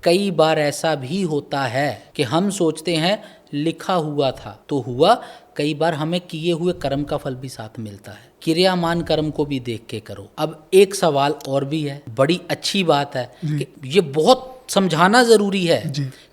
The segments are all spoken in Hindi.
कई बार ऐसा भी होता है कि हम सोचते हैं लिखा हुआ था तो हुआ, कई बार हमें किए हुए कर्म का फल भी साथ मिलता है। क्रियामान कर्म को भी देख के करो। अब एक सवाल और भी है, बड़ी अच्छी बात है कि ये बहुत समझाना जरूरी है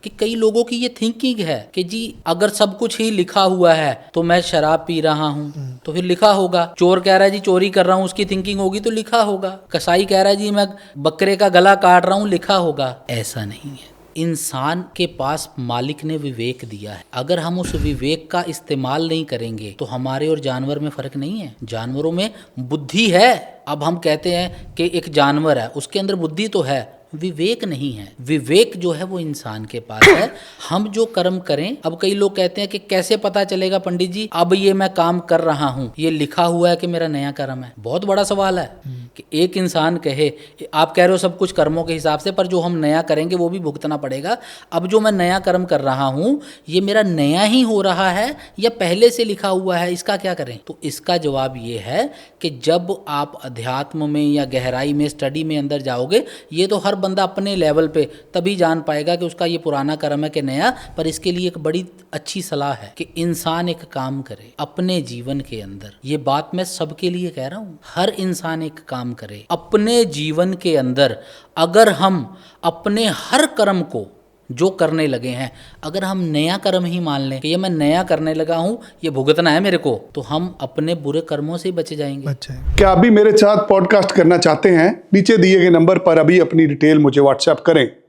कि कई लोगों की ये थिंकिंग है कि जी अगर सब कुछ ही लिखा हुआ है तो मैं शराब पी रहा हूँ तो फिर लिखा होगा, चोर कह रहा है जी चोरी कर रहा हूँ, उसकी थिंकिंग होगी तो लिखा होगा, कसाई कह रहा है जी मैं बकरे का गला काट रहा हूँ, लिखा होगा। ऐसा नहीं है। इंसान के पास मालिक ने विवेक दिया है, अगर हम उस विवेक का इस्तेमाल नहीं करेंगे तो हमारे और जानवर में फर्क नहीं है। जानवरों में बुद्धि है। अब हम कहते हैं कि एक जानवर है, उसके अंदर बुद्धि तो है, विवेक नहीं है। विवेक जो है वो इंसान के पास है। हम जो कर्म करें, अब कई लोग कहते हैं कि कैसे पता चलेगा पंडित जी अब ये मैं काम कर रहा हूँ, ये लिखा हुआ है कि मेरा नया कर्म है। बहुत बड़ा सवाल है कि एक इंसान कहे आप कह रहे हो सब कुछ कर्मों के हिसाब से, पर जो हम नया करेंगे वो भी भुगतना पड़ेगा। अब जो मैं नया कर्म कर रहा हूँ ये मेरा नया ही हो रहा है या पहले से लिखा हुआ है, इसका क्या करें? तो इसका जवाब ये है कि जब आप अध्यात्म में या गहराई में स्टडी में अंदर जाओगे, ये तो हर बंदा अपने लेवल पे तभी जान पाएगा कि उसका ये पुराना कर्म है कि नया। पर इसके लिए एक बड़ी अच्छी सलाह है कि इंसान एक काम करे अपने जीवन के अंदर। ये बात मैं सबके लिए कह रहा हूँ, हर इंसान एक काम करे अपने जीवन के अंदर। अगर हम अपने हर कर्म को जो करने लगे हैं, अगर हम नया कर्म ही मान लें कि ये मैं नया करने लगा हूं, ये भुगतना है मेरे को, तो हम अपने बुरे कर्मों से बचे जाएंगे। क्या अभी मेरे साथ पॉडकास्ट करना चाहते हैं? नीचे दिए गए नंबर पर अभी अपनी डिटेल मुझे व्हाट्सएप करें।